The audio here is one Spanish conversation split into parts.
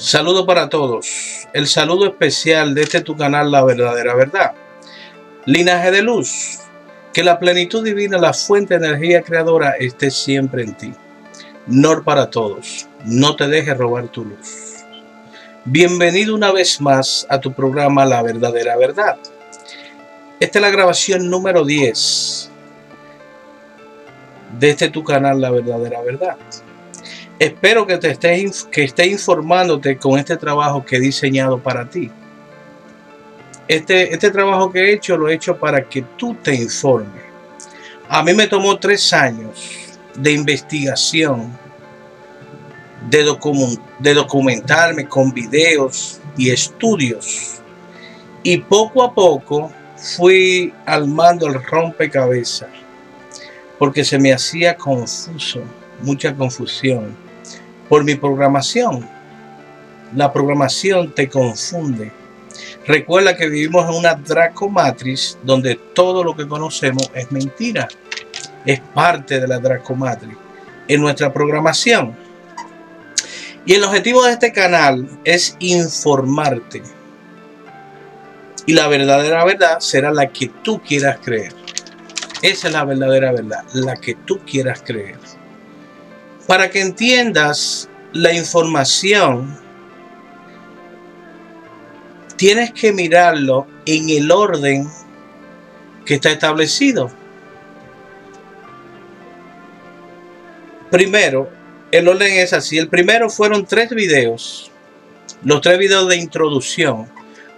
Saludo para todos. El saludo especial de tu canal La Verdadera Verdad. Linaje de luz. Que la plenitud divina, la fuente de energía creadora, esté siempre en ti. Nor para todos. No te dejes robar tu luz. Bienvenido una vez más a tu programa La Verdadera Verdad. Esta es la grabación número 10 de tu canal La Verdadera Verdad. Espero que esté informándote con este trabajo que he diseñado para ti. Este trabajo que he hecho, lo he hecho para que tú te informes. A mí me tomó 3 años de investigación, de documentarme con videos y estudios. Y poco a poco fui armando el rompecabezas, porque se me hacía confuso, mucha confusión. Por mi programación. La programación te confunde. Recuerda que vivimos en una Draco Matrix donde todo lo que conocemos es mentira. Es parte de la Draco Matrix en nuestra programación. Y el objetivo de este canal es informarte. Y la verdadera verdad será la que tú quieras creer. Esa es la verdadera verdad, la que tú quieras creer. Para que entiendas la información, tienes que mirarlo en el orden que está establecido. Primero, el orden es así. El primero fueron 3 videos. Los 3 videos de introducción.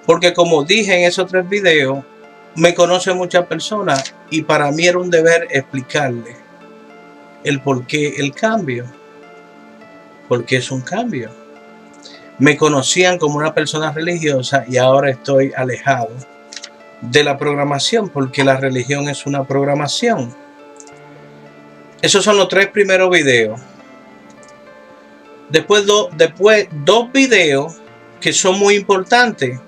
Porque como dije en esos 3 videos, me conocen muchas personas y para mí era un deber explicarle el por qué el cambio. Porque es un cambio. Me conocían como una persona religiosa y ahora estoy alejado de la programación porque la religión es una programación. Esos son los 3 primeros videos. Después 2 videos que son muy importantes.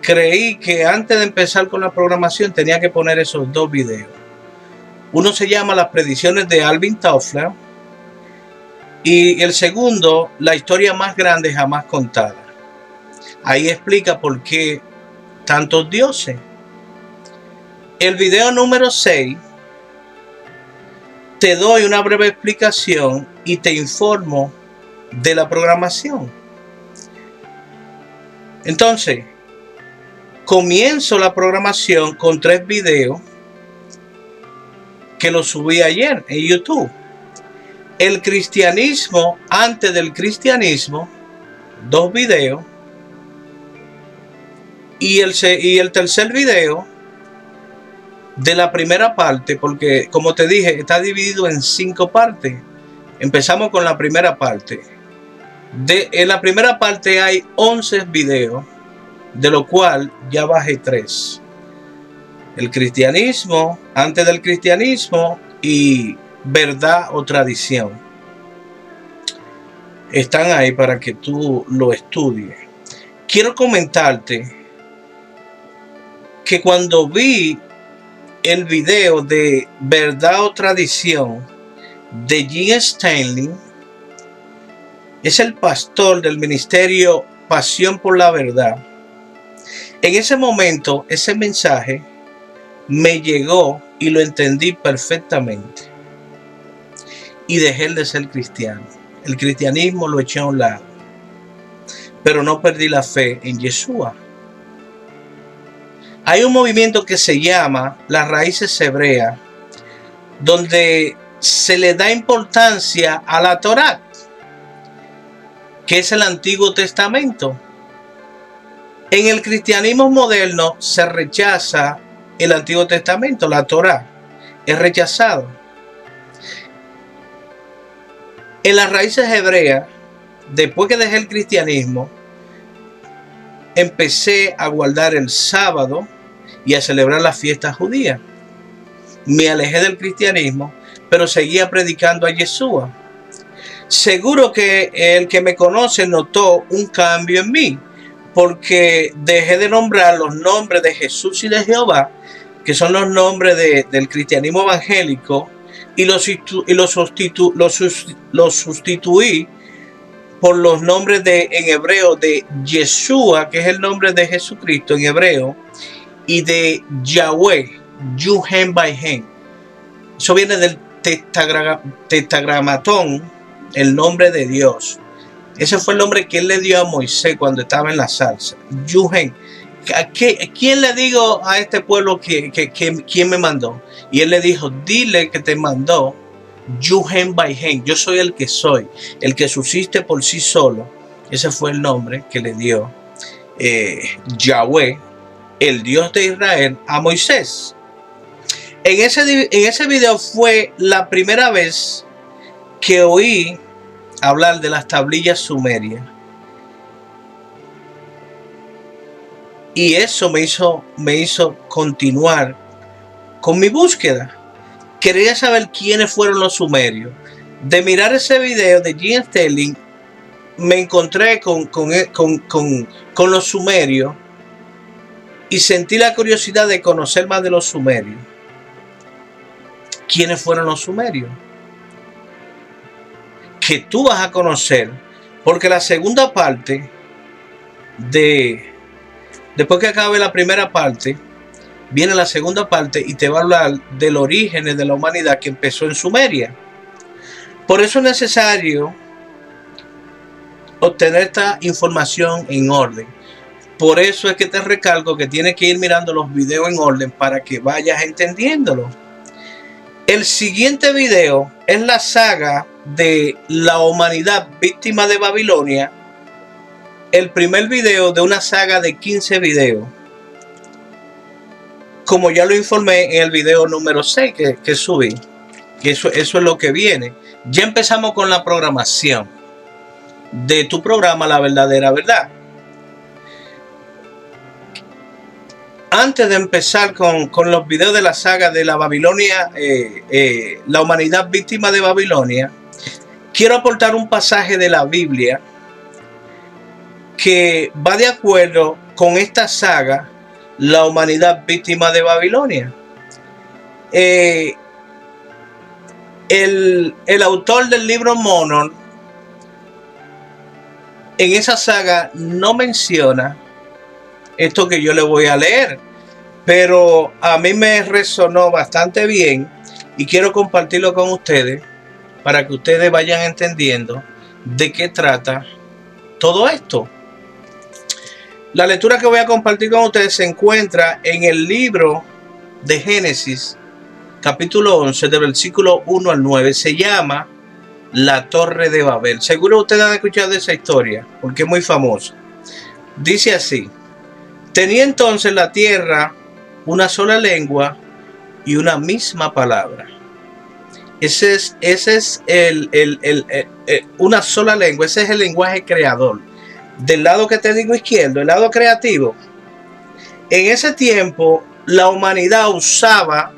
Creí que antes de empezar con la programación tenía que poner esos 2 videos. Uno se llama Las predicciones de Alvin Toffler y el segundo, La historia más grande jamás contada. Ahí explica por qué tantos dioses. El video número 6 te doy una breve explicación y te informo de la programación. Entonces, comienzo la programación con 3 videos que lo subí ayer en YouTube. El cristianismo antes del cristianismo, 2 videos. Y el tercer video de la primera parte, porque como te dije, está dividido en 5 partes. Empezamos con la primera parte. En la primera parte hay 11 videos, de lo cual ya bajé 3. El cristianismo, antes del cristianismo y verdad o tradición. Están ahí para que tú lo estudies. Quiero comentarte que cuando vi el video de verdad o tradición de Jim Stanley, es el pastor del ministerio Pasión por la Verdad. En ese momento, ese mensaje me llegó y lo entendí perfectamente. Y dejé de ser cristiano. El cristianismo lo eché a un lado. Pero no perdí la fe en Yeshua. Hay un movimiento que se llama las raíces hebreas, donde se le da importancia a la Torá, que es el Antiguo Testamento. En el cristianismo moderno se rechaza el Antiguo Testamento, la Torá es rechazado. En las raíces hebreas, después que dejé el cristianismo, empecé a guardar el sábado y a celebrar las fiestas judías. Me alejé del cristianismo, pero seguía predicando a Yeshua. Seguro que el que me conoce notó un cambio en mí, porque dejé de nombrar los nombres de Jesús y de Jehová, que son los nombres del cristianismo evangélico, y los sustituí por los nombres en hebreo de Yeshua, que es el nombre de Jesucristo en hebreo, y de Yahweh, Yuhen Baihen. Eso viene del tetragramatón, el nombre de Dios. Ese fue el nombre que él le dio a Moisés cuando estaba en la zarza. Yuhen. ¿Quién le digo a este pueblo quién me mandó? Y él le dijo, dile que te mandó Yuhen Baihen. Yo soy el que soy, el que subsiste por sí solo. Ese fue el nombre que le dio Yahweh, el Dios de Israel, a Moisés. En ese video fue la primera vez que oí hablar de las tablillas sumerias. Y eso me hizo continuar con mi búsqueda. Quería saber quiénes fueron los sumerios. De mirar ese video de Jim Sterling, me encontré con los sumerios y sentí la curiosidad de conocer más de los sumerios. ¿Quiénes fueron los sumerios? Que tú vas a conocer, porque la segunda parte después que acabe la primera parte, viene la segunda parte y te va a hablar del origen de la humanidad que empezó en Sumeria. Por eso es necesario obtener esta información en orden. Por eso es que te recalco que tienes que ir mirando los videos en orden para que vayas entendiéndolo. El siguiente video es la saga de la humanidad víctima de Babilonia. El primer video de una saga de 15 videos. Como ya lo informé en el video número 6 que subí. Que eso es lo que viene. Ya empezamos con la programación de tu programa La Verdadera Verdad. Antes de empezar con los videos de la saga de la Babilonia, la humanidad víctima de Babilonia, quiero aportar un pasaje de la Biblia que va de acuerdo con esta saga, la humanidad víctima de Babilonia. El autor del libro Mormon en esa saga no menciona esto que yo le voy a leer, pero a mí me resonó bastante bien y quiero compartirlo con ustedes para que ustedes vayan entendiendo de qué trata todo esto. La lectura que voy a compartir con ustedes se encuentra en el libro de Génesis, capítulo 11, del versículo 1 al 9. Se llama La Torre de Babel. Seguro ustedes han escuchado de esa historia, porque es muy famosa. Dice así: tenía entonces la tierra una sola lengua y una misma palabra. Ese es una sola lengua. Ese es el lenguaje creador. Del lado que te digo izquierdo, el lado creativo. En ese tiempo la humanidad usaba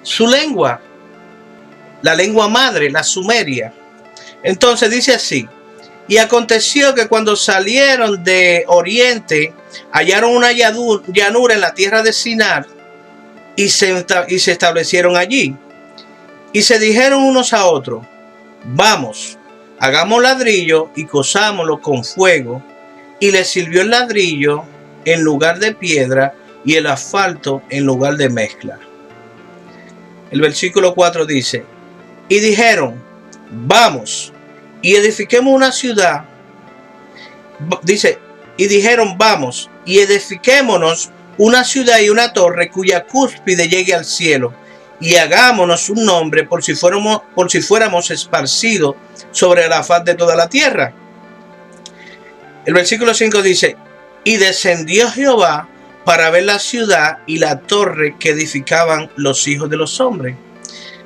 su lengua, la lengua madre, la sumeria. Entonces dice así: y aconteció que cuando salieron de oriente, hallaron una llanura en la tierra de Sinar y se establecieron allí. Y se dijeron unos a otros: vamos, hagamos ladrillo y cosámoslo con fuego. Y les sirvió el ladrillo en lugar de piedra y el asfalto en lugar de mezcla. El versículo 4 dice: y dijeron, vamos y edifiquemos una ciudad. Dice, y dijeron, vamos y edifiquémonos una ciudad y una torre cuya cúspide llegue al cielo, y hagámonos un nombre por si fuéramos esparcidos sobre la faz de toda la tierra. El versículo 5 dice: y descendió Jehová para ver la ciudad y la torre que edificaban los hijos de los hombres.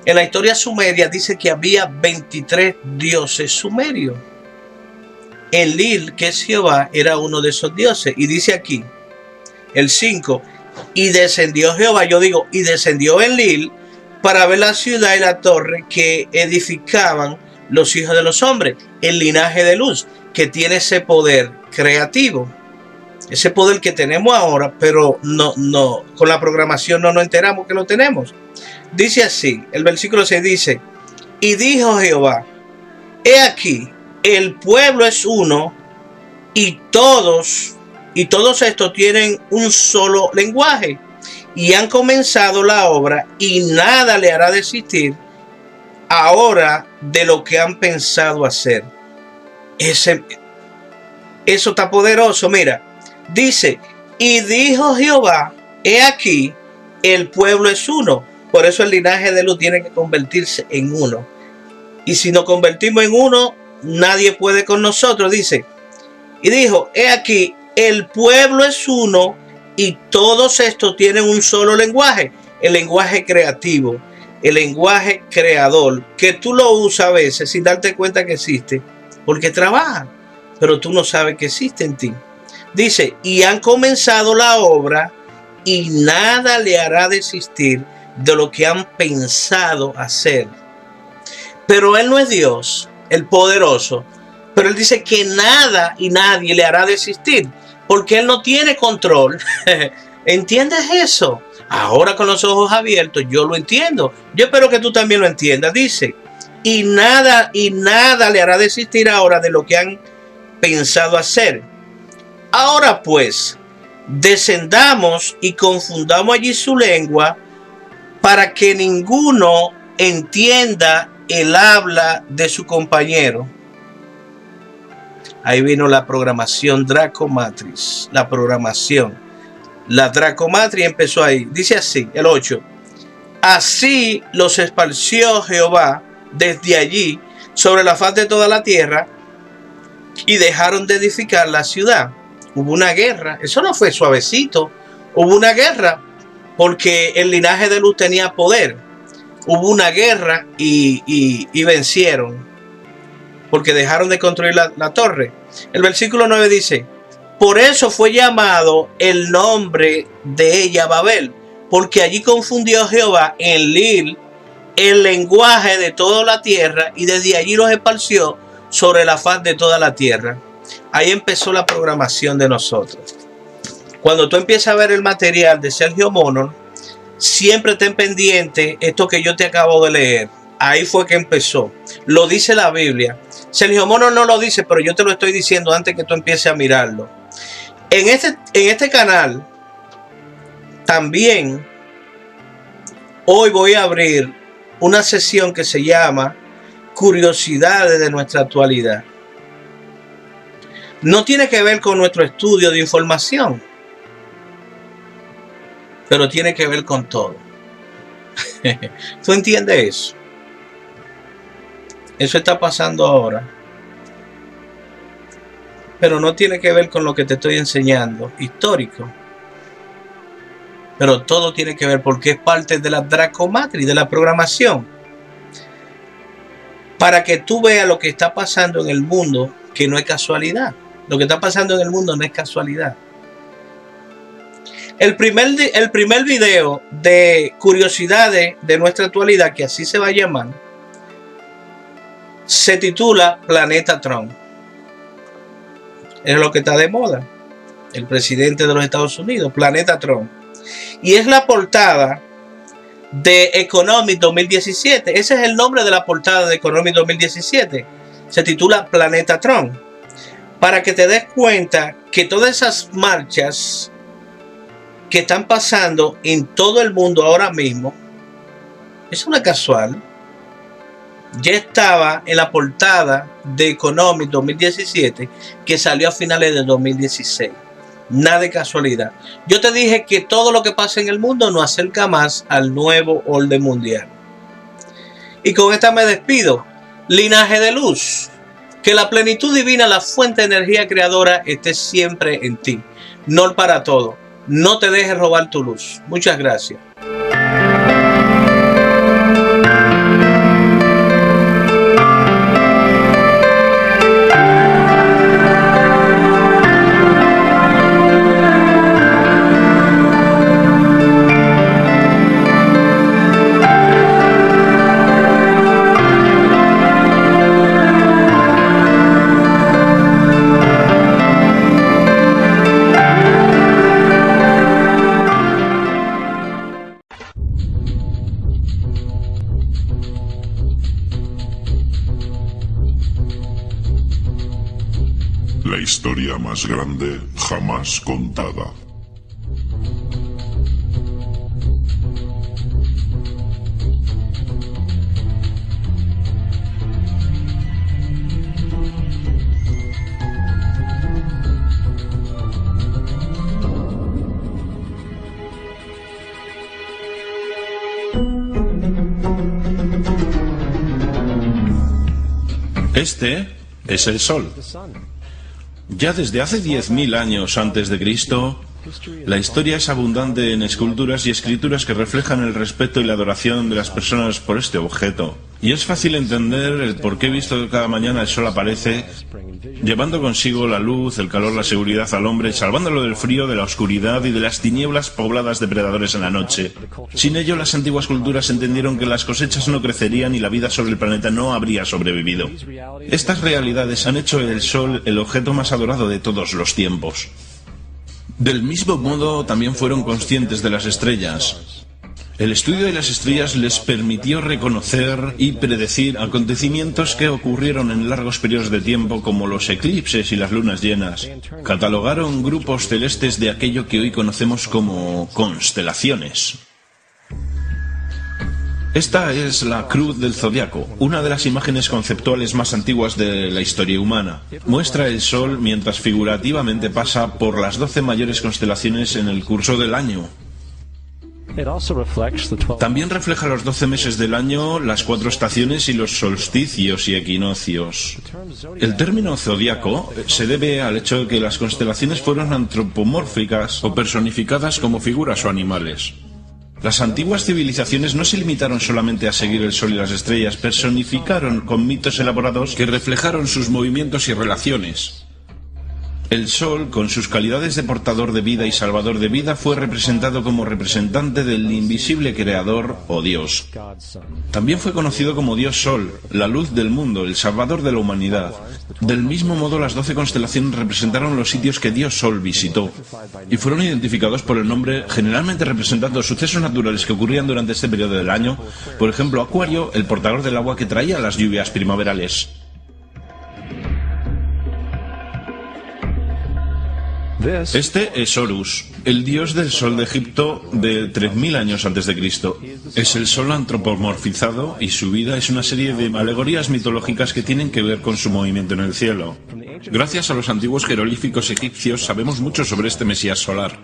En la historia sumeria dice que había 23 dioses sumerios. Enlil, que es Jehová, era uno de esos dioses. Y dice aquí, el 5, y descendió Jehová, yo digo, y descendió Enlil para ver la ciudad y la torre que edificaban los hijos de los hombres, el linaje de luz, que tiene ese poder creativo, ese poder que tenemos ahora, pero no con la programación no nos enteramos que lo tenemos. Dice así, el versículo 6 dice: y dijo Jehová, he aquí, el pueblo es uno y todos estos tienen un solo lenguaje y han comenzado la obra y nada le hará desistir ahora de lo que han pensado hacer. Eso está poderoso. Mira, dice, y dijo Jehová, he aquí, el pueblo es uno. Por eso el linaje de Luz tiene que convertirse en uno. Y si nos convertimos en uno, nadie puede con nosotros. Dice, y dijo, he aquí, el pueblo es uno y todos estos tienen un solo lenguaje. El lenguaje creativo, el lenguaje creador, que tú lo usas a veces sin darte cuenta que existe, porque trabaja, pero tú no sabes que existe en ti. Dice, y han comenzado la obra y nada le hará desistir de lo que han pensado hacer. Pero Él no es Dios, el poderoso, pero Él dice que nada y nadie le hará desistir, porque Él no tiene control. ¿Entiendes eso? Ahora con los ojos abiertos yo lo entiendo. Yo espero que tú también lo entiendas. Dice, y nada le hará desistir ahora de lo que han pensado hacer. Ahora pues, descendamos y confundamos allí su lengua para que ninguno entienda el habla de su compañero. Ahí vino la programación Dracomatrix. La programación. La Dracomatrix empezó ahí. Dice así, el 8. Así los esparció Jehová desde allí sobre la faz de toda la tierra y dejaron de edificar la ciudad. Hubo una guerra. Eso no fue suavecito. Hubo una guerra porque el linaje de Luz tenía poder. Hubo una guerra y vencieron porque dejaron de construir la torre. El versículo 9 dice, por eso fue llamado el nombre de ella Babel, porque allí confundió Jehová en Lil el lenguaje de toda la tierra y desde allí los esparció sobre la faz de toda la tierra. Ahí empezó la programación de nosotros. Cuando tú empiezas a ver el material de Sergio Mono, siempre ten pendiente esto que yo te acabo de leer. Ahí fue que empezó. Lo dice la Biblia. Sergio Mono no lo dice, pero yo te lo estoy diciendo antes que tú empieces a mirarlo. En este canal también hoy voy a abrir una sesión que se llama Curiosidades de nuestra actualidad. No tiene que ver con nuestro estudio de información, pero tiene que ver con todo. ¿Tú entiendes eso? Eso está pasando ahora, pero no tiene que ver con lo que te estoy enseñando, histórico. Pero todo tiene que ver porque es parte de la Dracomatrix, de la programación. Para que tú veas lo que está pasando en el mundo, que no es casualidad. Lo que está pasando en el mundo no es casualidad. El primer video de curiosidades de nuestra actualidad, que así se va a llamar, se titula Planeta Trump. Es lo que está de moda. El presidente de los Estados Unidos, Planeta Trump. Y es la portada de Economic 2017. Ese es el nombre de la portada de Economic 2017. Se titula Planeta Trump. Para que te des cuenta que todas esas marchas que están pasando en todo el mundo ahora mismo, eso no es casual. Ya estaba en la portada de Economic 2017 que salió a finales de 2016. Nada de casualidad. Yo te dije que todo lo que pasa en el mundo nos acerca más al nuevo orden mundial. Y con esta me despido. Linaje de luz. Que la plenitud divina, la fuente de energía creadora, esté siempre en ti. No para todo. No te dejes robar tu luz. Muchas gracias. grande jamás contada. Este es el Sol. Ya desde hace 10.000 años antes de Cristo, la historia es abundante en esculturas y escrituras que reflejan el respeto y la adoración de las personas por este objeto. Y es fácil entender el por qué, visto que cada mañana el sol aparece, llevando consigo la luz, el calor, la seguridad al hombre, salvándolo del frío, de la oscuridad y de las tinieblas pobladas de predadores en la noche. Sin ello, las antiguas culturas entendieron que las cosechas no crecerían y la vida sobre el planeta no habría sobrevivido. Estas realidades han hecho el sol el objeto más adorado de todos los tiempos. Del mismo modo, también fueron conscientes de las estrellas. El estudio de las estrellas les permitió reconocer y predecir acontecimientos que ocurrieron en largos periodos de tiempo, como los eclipses y las lunas llenas. Catalogaron grupos celestes de aquello que hoy conocemos como constelaciones. Esta es la Cruz del Zodiaco, una de las imágenes conceptuales más antiguas de la historia humana. Muestra el Sol mientras figurativamente pasa por las 12 mayores constelaciones en el curso del año. También refleja los 12 meses del año, las 4 estaciones y los solsticios y equinoccios. El término zodiaco se debe al hecho de que las constelaciones fueron antropomórficas o personificadas como figuras o animales. Las antiguas civilizaciones no se limitaron solamente a seguir el sol y las estrellas, personificaron con mitos elaborados que reflejaron sus movimientos y relaciones. El sol, con sus calidades de portador de vida y salvador de vida, fue representado como representante del invisible creador o Dios. También fue conocido como Dios Sol, la luz del mundo, el salvador de la humanidad. Del mismo modo, las 12 constelaciones representaron los sitios que Dios Sol visitó y fueron identificados por el nombre, generalmente representando sucesos naturales que ocurrían durante este periodo del año. Por ejemplo, Acuario, el portador del agua que traía las lluvias primaverales. Este es Horus, el dios del sol de Egipto de 3.000 años antes de Cristo. Es el sol antropomorfizado y su vida es una serie de alegorías mitológicas que tienen que ver con su movimiento en el cielo. Gracias a los antiguos jeroglíficos egipcios sabemos mucho sobre este mesías solar.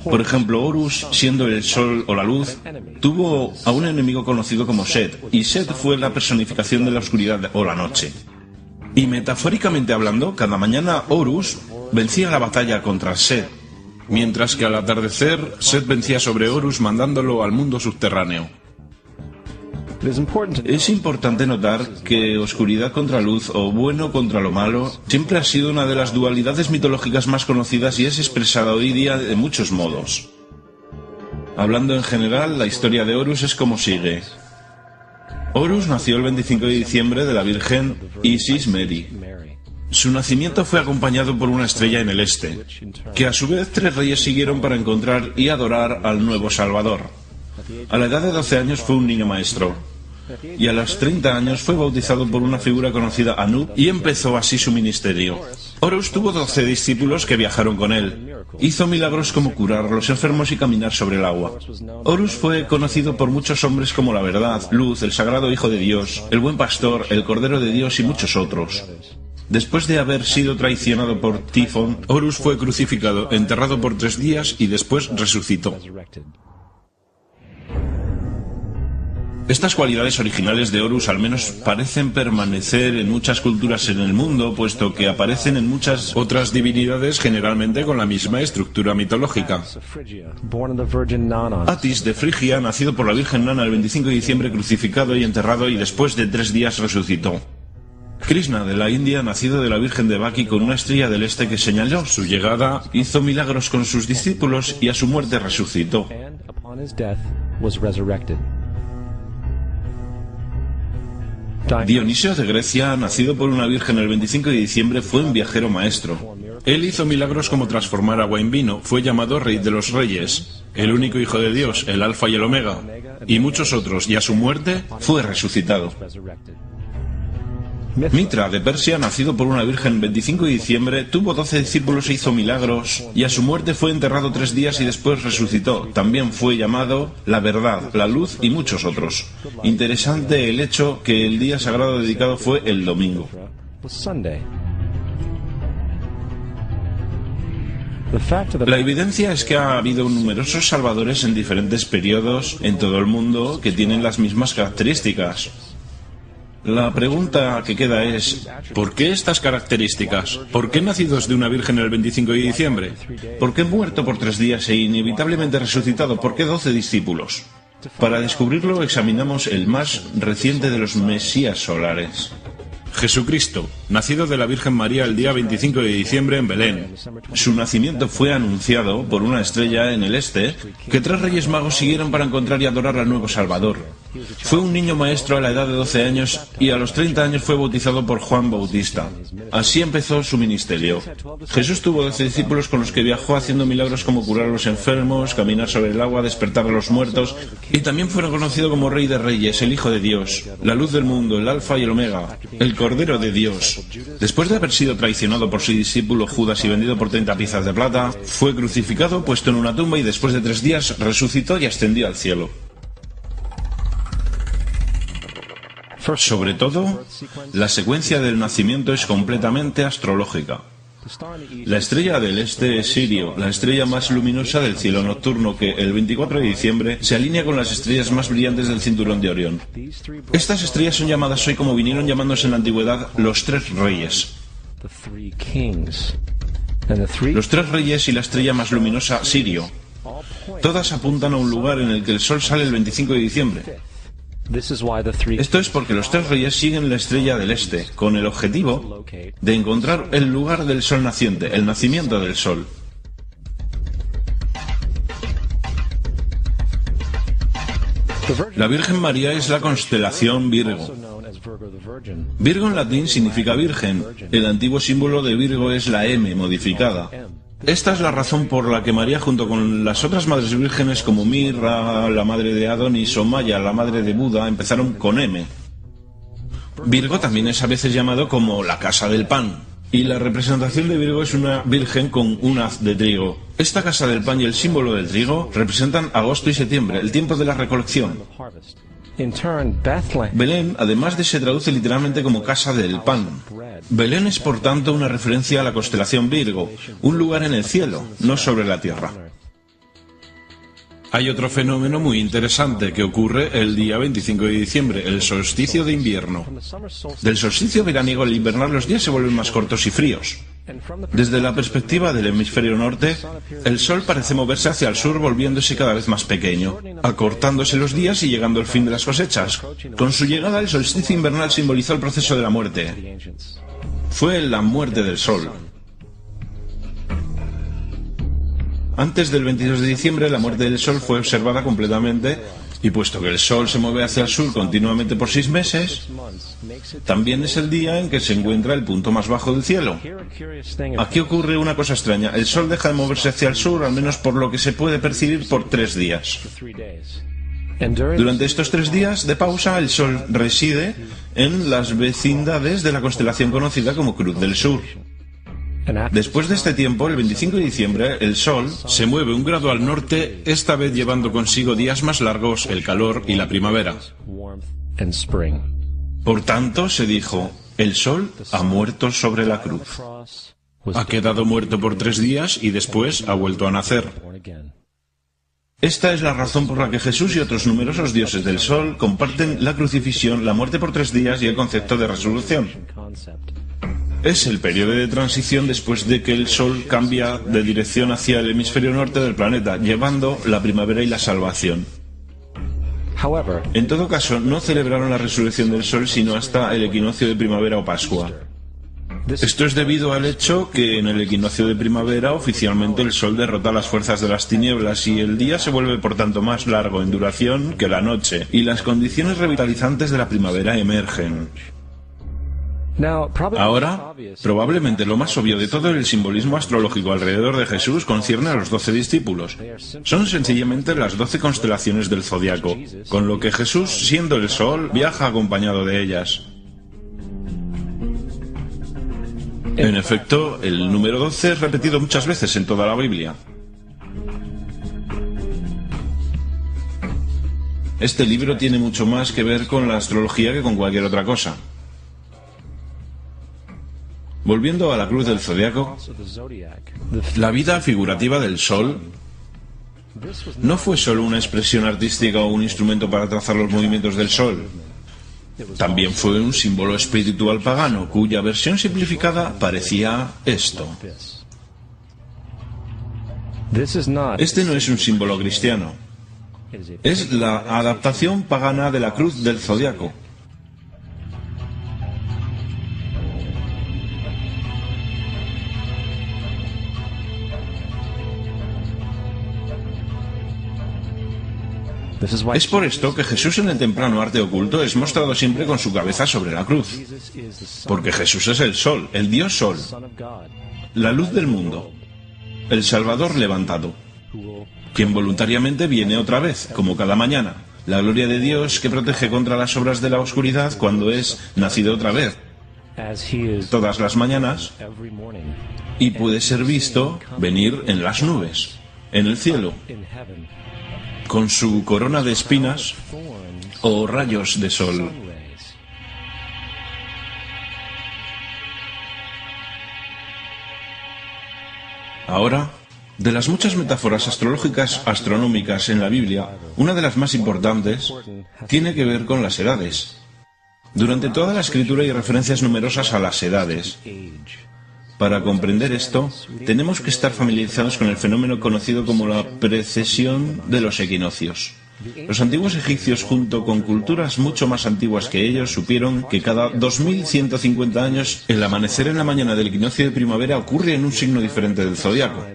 Por ejemplo, Horus, siendo el sol o la luz, tuvo a un enemigo conocido como Set, y Set fue la personificación de la oscuridad o la noche. Y metafóricamente hablando, cada mañana Horus vencía la batalla contra Set, mientras que al atardecer Set vencía sobre Horus mandándolo al mundo subterráneo. Es importante notar que oscuridad contra luz o bueno contra lo malo siempre ha sido una de las dualidades mitológicas más conocidas y es expresada hoy día de muchos modos. Hablando en general, la historia de Horus es como sigue. Horus nació el 25 de diciembre de la Virgen Isis Meri. Su nacimiento fue acompañado por una estrella en el este, que a su vez 3 reyes siguieron para encontrar y adorar al nuevo Salvador. A la edad de 12 años fue un niño maestro, y a los 30 años fue bautizado por una figura conocida Anub y empezó así su ministerio. Horus tuvo 12 discípulos que viajaron con él. Hizo milagros como curar a los enfermos y caminar sobre el agua. Horus fue conocido por muchos hombres como la Verdad, Luz, el Sagrado Hijo de Dios, el Buen Pastor, el Cordero de Dios y muchos otros. Después de haber sido traicionado por Tifón, Horus fue crucificado, enterrado por 3 días y después resucitó. Estas cualidades originales de Horus al menos parecen permanecer en muchas culturas en el mundo, puesto que aparecen en muchas otras divinidades generalmente con la misma estructura mitológica. Atis de Frigia, nacido por la Virgen Nana el 25 de diciembre, crucificado y enterrado y después de 3 días resucitó. Krishna de la India, nacido de la Virgen de Baki con una estrella del este que señaló su llegada, hizo milagros con sus discípulos y a su muerte resucitó. Dionisio de Grecia, nacido por una virgen el 25 de diciembre, fue un viajero maestro. Él hizo milagros como transformar agua en vino, fue llamado Rey de los Reyes, el único Hijo de Dios, el Alfa y el Omega, y muchos otros, y a su muerte fue resucitado. Mitra, de Persia, nacido por una virgen el 25 de diciembre, tuvo 12 discípulos e hizo milagros, y a su muerte fue enterrado 3 días y después resucitó. También fue llamado la verdad, la luz y muchos otros. Interesante el hecho que el día sagrado dedicado fue el domingo. La evidencia es que ha habido numerosos salvadores en diferentes periodos en todo el mundo que tienen las mismas características. La pregunta que queda es, ¿por qué estas características? ¿Por qué nacidos de una virgen el 25 de diciembre? ¿Por qué muerto por 3 días e inevitablemente resucitado? ¿Por qué 12 discípulos? Para descubrirlo examinamos el más reciente de los mesías solares. Jesucristo, nacido de la Virgen María el día 25 de diciembre en Belén. Su nacimiento fue anunciado por una estrella en el este que 3 reyes magos siguieron para encontrar y adorar al nuevo Salvador. Fue un niño maestro a la edad de 12 años y a los 30 años fue bautizado por Juan Bautista. Así empezó su ministerio. Jesús tuvo 12 discípulos con los que viajó haciendo milagros como curar a los enfermos, caminar sobre el agua, despertar a los muertos, y también fue reconocido como Rey de Reyes, el Hijo de Dios, la luz del mundo, el Alfa y el Omega, el Cordero de Dios. Después de haber sido traicionado por su discípulo Judas y vendido por 30 piezas de plata, fue crucificado, puesto en una tumba y después de 3 días resucitó y ascendió al cielo. Sobre todo, la secuencia del nacimiento es completamente astrológica. La estrella del este es Sirio, la estrella más luminosa del cielo nocturno que el 24 de diciembre se alinea con las estrellas más brillantes del cinturón de Orión. Estas estrellas son llamadas hoy, como vinieron llamándose en la antigüedad, los 3 reyes. Los 3 reyes y la estrella más luminosa, Sirio. Todas apuntan a un lugar en el que el sol sale el 25 de diciembre. Esto es porque los 3 reyes siguen la estrella del este, con el objetivo de encontrar el lugar del sol naciente, el nacimiento del sol. La Virgen María es la constelación Virgo. Virgo en latín significa virgen. El antiguo símbolo de Virgo es la M modificada. Esta es la razón por la que María, junto con las otras madres vírgenes como Mirra, la madre de Adonis, o Maya, la madre de Buda, empezaron con M. Virgo también es a veces llamado como la casa del pan, y la representación de Virgo es una virgen con un haz de trigo. Esta casa del pan y el símbolo del trigo representan agosto y septiembre, el tiempo de la recolección. Belén, además se traduce literalmente como casa del pan. Belén es por tanto una referencia a la constelación Virgo, un lugar en el cielo, no sobre la tierra. Hay otro fenómeno muy interesante que ocurre el día 25 de diciembre, el solsticio de invierno. Del solsticio veraniego al invernal los días se vuelven más cortos y fríos. Desde la perspectiva del hemisferio norte, el sol parece moverse hacia el sur volviéndose cada vez más pequeño, acortándose los días y llegando el fin de las cosechas. Con su llegada el solsticio invernal simbolizó el proceso de la muerte. Fue la muerte del sol. Antes del 22 de diciembre la muerte del sol fue observada completamente y puesto que el sol se mueve hacia el sur continuamente por 6 meses, también es el día en que se encuentra el punto más bajo del cielo. Aquí ocurre una cosa extraña, el sol deja de moverse hacia el sur, al menos por lo que se puede percibir, por 3 días. Durante estos 3 días de pausa, el sol reside en las vecindades de la constelación conocida como Cruz del Sur. Después de este tiempo, el 25 de diciembre, el Sol se mueve 1 grado al norte, esta vez llevando consigo días más largos, el calor y la primavera. Por tanto, se dijo, el Sol ha muerto sobre la cruz. Ha quedado muerto por 3 días y después ha vuelto a nacer. Esta es la razón por la que Jesús y otros numerosos dioses del Sol comparten la crucifixión, la muerte por 3 días y el concepto de resurrección. Es el periodo de transición después de que el Sol cambia de dirección hacia el hemisferio norte del planeta, llevando la primavera y la salvación. En todo caso, no celebraron la resurrección del Sol sino hasta el equinoccio de primavera o Pascua. Esto es debido al hecho que en el equinoccio de primavera oficialmente el Sol derrota las fuerzas de las tinieblas y el día se vuelve por tanto más largo en duración que la noche, y las condiciones revitalizantes de la primavera emergen. Ahora, probablemente lo más obvio de todo el simbolismo astrológico alrededor de Jesús concierne a los 12 discípulos. Son sencillamente las 12 constelaciones del zodiaco, con lo que Jesús, siendo el Sol, viaja acompañado de ellas. En efecto, el número 12 es repetido muchas veces en toda la Biblia. Este libro tiene mucho más que ver con la astrología que con cualquier otra cosa. Volviendo a la cruz del zodiaco, la vida figurativa del sol no fue solo una expresión artística o un instrumento para trazar los movimientos del sol. También fue un símbolo espiritual pagano, cuya versión simplificada parecía esto. Este no es un símbolo cristiano. Es la adaptación pagana de la cruz del zodiaco. Es por esto que Jesús en el temprano arte oculto es mostrado siempre con su cabeza sobre la cruz. Porque Jesús es el sol, el Dios sol, la luz del mundo, el Salvador levantado, quien voluntariamente viene otra vez, como cada mañana, la gloria de Dios que protege contra las obras de la oscuridad cuando es nacido otra vez, todas las mañanas, y puede ser visto venir en las nubes, en el cielo, con su corona de espinas o rayos de sol. Ahora, de las muchas metáforas astrológicas astronómicas en la Biblia, una de las más importantes tiene que ver con las edades. Durante toda la escritura hay referencias numerosas a las edades. Para comprender esto, tenemos que estar familiarizados con el fenómeno conocido como la precesión de los equinoccios. Los antiguos egipcios, junto con culturas mucho más antiguas que ellos, supieron que cada 2150 años el amanecer en la mañana del equinoccio de primavera ocurre en un signo diferente del zodiaco.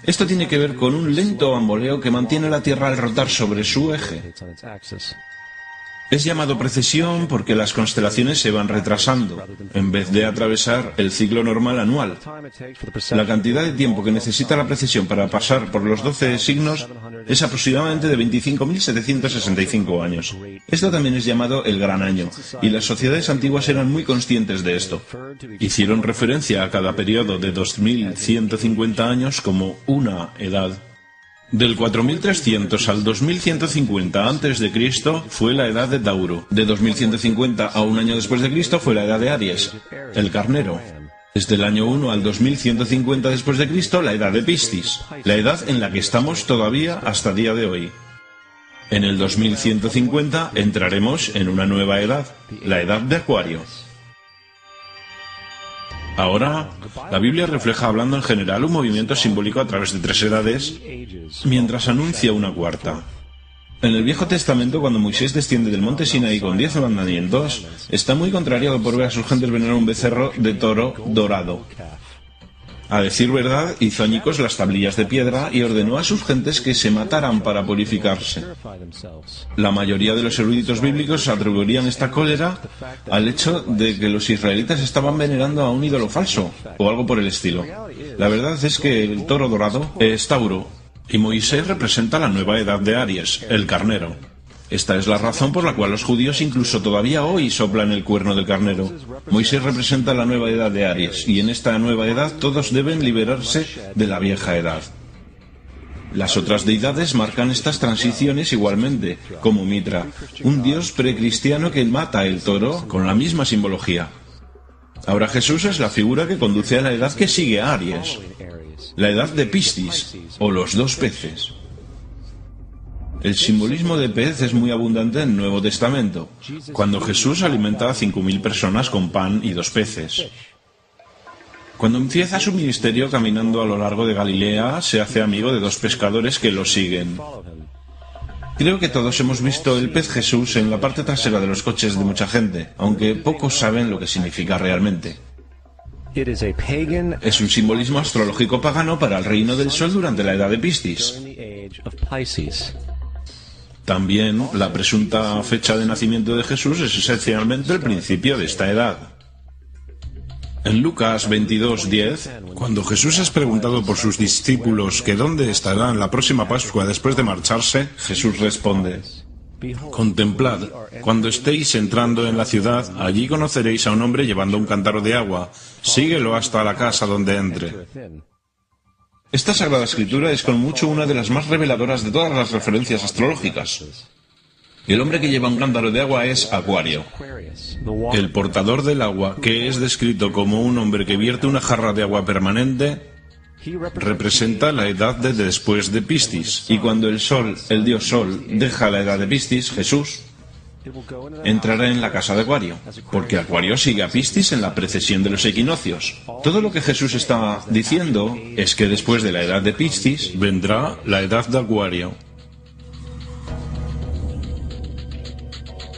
Esto tiene que ver con un lento bamboleo que mantiene la Tierra al rotar sobre su eje. Es llamado precesión porque las constelaciones se van retrasando, en vez de atravesar el ciclo normal anual. La cantidad de tiempo que necesita la precesión para pasar por los 12 signos es aproximadamente de 25.765 años. Esto también es llamado el Gran Año, y las sociedades antiguas eran muy conscientes de esto. Hicieron referencia a cada periodo de 2.150 años como una edad. Del 4300 al 2150 a.C. fue la edad de Tauro. De 2150 a un año después de Cristo fue la edad de Aries, el carnero. Desde el año 1 al 2150 después de Cristo, la edad de Piscis, la edad en la que estamos todavía hasta día de hoy. En el 2150 entraremos en una nueva edad, la edad de Acuario. Ahora, la Biblia refleja, hablando en general, un movimiento simbólico a través de 3 edades, mientras anuncia una cuarta. En el Viejo Testamento, cuando Moisés desciende del monte Sinaí con 10 mandamientos, está muy contrariado por ver a sus gentes venerar un becerro de toro dorado. A decir verdad, hizo añicos las tablillas de piedra y ordenó a sus gentes que se mataran para purificarse. La mayoría de los eruditos bíblicos atribuirían esta cólera al hecho de que los israelitas estaban venerando a un ídolo falso, o algo por el estilo. La verdad es que el toro dorado es Tauro, y Moisés representa la nueva edad de Aries, el carnero. Esta es la razón por la cual los judíos incluso todavía hoy soplan el cuerno del carnero. Moisés representa la nueva edad de Aries, y en esta nueva edad todos deben liberarse de la vieja edad. Las otras deidades marcan estas transiciones igualmente, como Mitra, un dios precristiano que mata el toro con la misma simbología. Ahora Jesús es la figura que conduce a la edad que sigue a Aries, la edad de Piscis, o los 2 peces. El simbolismo de pez es muy abundante en el Nuevo Testamento, cuando Jesús alimenta a 5.000 personas con pan y 2 peces. Cuando empieza su ministerio caminando a lo largo de Galilea, se hace amigo de 2 pescadores que lo siguen. Creo que todos hemos visto el pez Jesús en la parte trasera de los coches de mucha gente, aunque pocos saben lo que significa realmente. Es un simbolismo astrológico pagano para el reino del sol durante la edad de Piscis. También la presunta fecha de nacimiento de Jesús es esencialmente el principio de esta edad. En Lucas 22:10, cuando Jesús es preguntado por sus discípulos que dónde estarán la próxima Pascua después de marcharse, Jesús responde: Contemplad, cuando estéis entrando en la ciudad, allí conoceréis a un hombre llevando un cántaro de agua. Síguelo hasta la casa donde entre. Esta Sagrada Escritura es con mucho una de las más reveladoras de todas las referencias astrológicas. El hombre que lleva un cántaro de agua es Acuario. El portador del agua, que es descrito como un hombre que vierte una jarra de agua permanente, representa la edad de después de Piscis. Y cuando el Sol, el dios Sol, deja la edad de Piscis, Jesús entrará en la casa de Acuario, porque Acuario sigue a Piscis en la precesión de los equinoccios. Todo lo que Jesús está diciendo es que después de la edad de Piscis vendrá la edad de Acuario.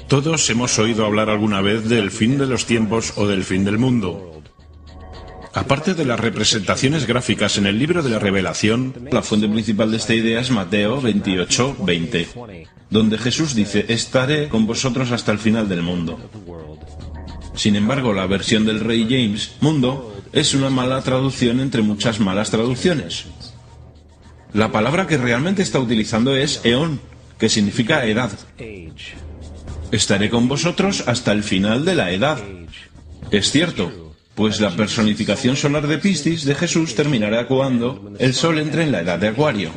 Todos hemos oído hablar alguna vez del fin de los tiempos o del fin del mundo. Aparte de las representaciones gráficas en el libro de la Revelación, la fuente principal de esta idea es Mateo 28:20, donde Jesús dice: estaré con vosotros hasta el final del mundo. Sin embargo, la versión del Rey James, mundo, es una mala traducción entre muchas malas traducciones. La palabra que realmente está utilizando es eón, que significa edad. Estaré con vosotros hasta el final de la edad. Es cierto, pues la personificación solar de Piscis de Jesús terminará cuando el Sol entre en la edad de Acuario.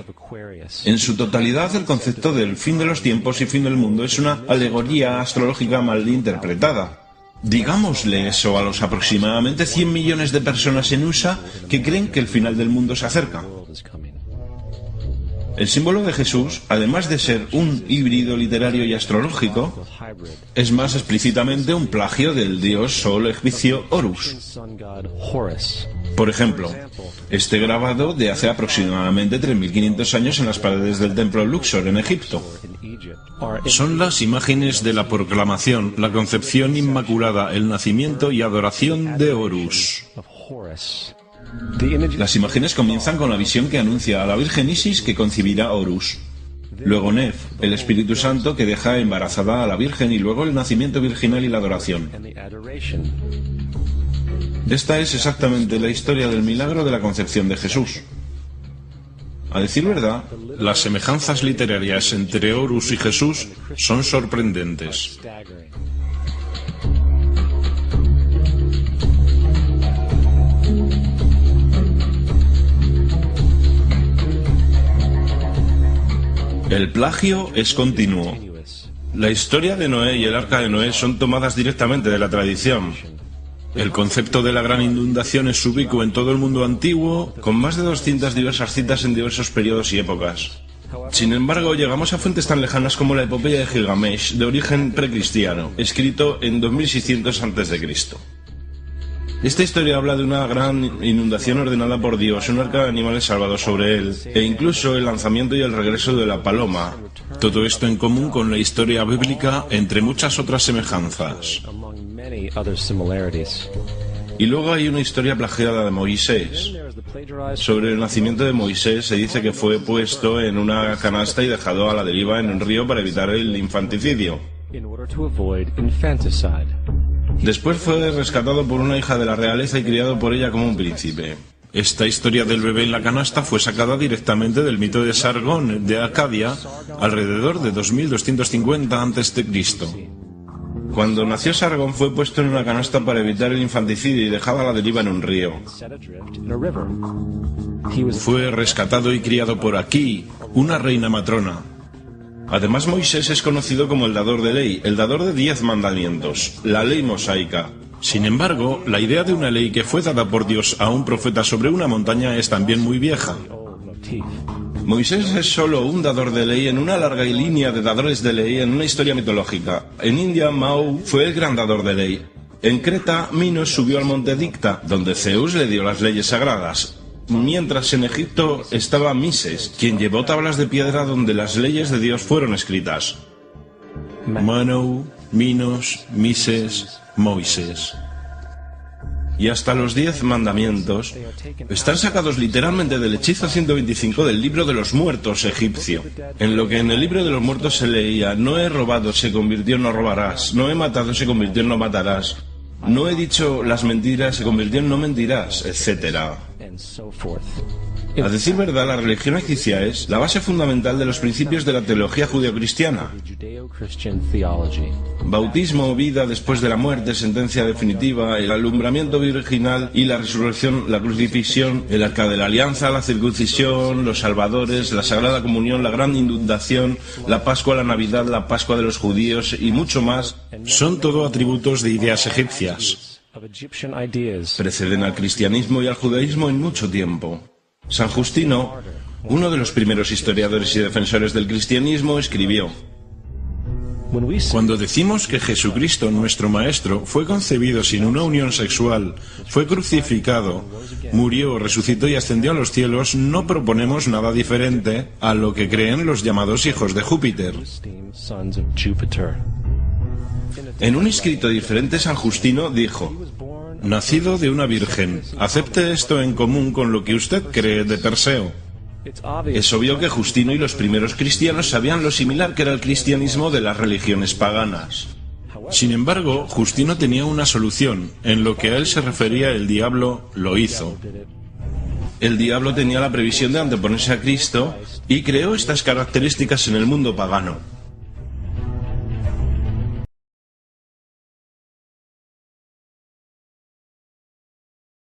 En su totalidad, el concepto del fin de los tiempos y fin del mundo es una alegoría astrológica mal interpretada. Digámosle eso a los aproximadamente 100 millones de personas en USA que creen que el final del mundo se acerca. El símbolo de Jesús, además de ser un híbrido literario y astrológico, es más explícitamente un plagio del dios Sol egipcio Horus. Por ejemplo, este grabado de hace aproximadamente 3.500 años en las paredes del templo Luxor en Egipto. Son las imágenes de la proclamación, la concepción inmaculada, el nacimiento y adoración de Horus. Las imágenes comienzan con la visión que anuncia a la Virgen Isis que concebirá Horus. Luego Nef, el Espíritu Santo que deja embarazada a la Virgen, y luego el nacimiento virginal y la adoración. Esta es exactamente la historia del milagro de la concepción de Jesús. A decir verdad, las semejanzas literarias entre Horus y Jesús son sorprendentes. El plagio es continuo. La historia de Noé y el arca de Noé son tomadas directamente de la tradición. El concepto de la gran inundación es ubicuo en todo el mundo antiguo, con más de 200 diversas citas en diversos periodos y épocas. Sin embargo, llegamos a fuentes tan lejanas como la epopeya de Gilgamesh, de origen precristiano, escrito en 2600 a.C. Esta historia habla de una gran inundación ordenada por Dios, un arca de animales salvados sobre él, e incluso el lanzamiento y el regreso de la paloma. Todo esto en común con la historia bíblica, entre muchas otras semejanzas. Y luego hay una historia plagiada de Moisés. Sobre el nacimiento de Moisés se dice que fue puesto en una canasta y dejado a la deriva en un río para evitar el infanticidio. Después fue rescatado por una hija de la realeza y criado por ella como un príncipe. Esta historia del bebé en la canasta fue sacada directamente del mito de Sargón de Acadia, alrededor de 2250 a.C. Cuando nació Sargón fue puesto en una canasta para evitar el infanticidio y dejado a la deriva en un río. Fue rescatado y criado por Aquí, una reina matrona. Además, Moisés es conocido como el dador de ley, el dador de 10 mandamientos, la ley mosaica. Sin embargo, la idea de una ley que fue dada por Dios a un profeta sobre una montaña es también muy vieja. Moisés es solo un dador de ley en una larga línea de dadores de ley en una historia mitológica. En India, Mao fue el gran dador de ley. En Creta, Minos subió al monte Dicta, donde Zeus le dio las leyes sagradas. Mientras en Egipto estaba Mises, quien llevó tablas de piedra donde las leyes de Dios fueron escritas. Manu, Minos, Mises, Moisés. Y hasta los 10 mandamientos están sacados literalmente del hechizo 125 del libro de los muertos egipcio. En lo que en el libro de los muertos se leía: no he robado, se convirtió en no robarás; no he matado, se convirtió en no matarás; no he dicho las mentiras, se convirtió en no mentirás, etc. A decir verdad, la religión egipcia es la base fundamental de los principios de la teología judeocristiana. Bautismo, vida después de la muerte, sentencia definitiva, el alumbramiento virginal y la resurrección, la crucifixión, el arca de la alianza, la circuncisión, los salvadores, la sagrada comunión, la gran inundación, la Pascua, la Navidad, la Pascua de los judíos y mucho más, son todo atributos de ideas egipcias. Preceden al cristianismo y al judaísmo en mucho tiempo. San Justino, uno de los primeros historiadores y defensores del cristianismo, escribió: Cuando decimos que Jesucristo, nuestro Maestro, fue concebido sin una unión sexual, fue crucificado, murió, resucitó y ascendió a los cielos, no proponemos nada diferente a lo que creen los llamados hijos de Júpiter. En un escrito diferente, San Justino dijo: Nacido de una virgen, acepte esto en común con lo que usted cree de Perseo. Es obvio que Justino y los primeros cristianos sabían lo similar que era el cristianismo de las religiones paganas. Sin embargo, Justino tenía una solución. En lo que a él se refería, el diablo lo hizo. El diablo tenía la previsión de anteponerse a Cristo y creó estas características en el mundo pagano.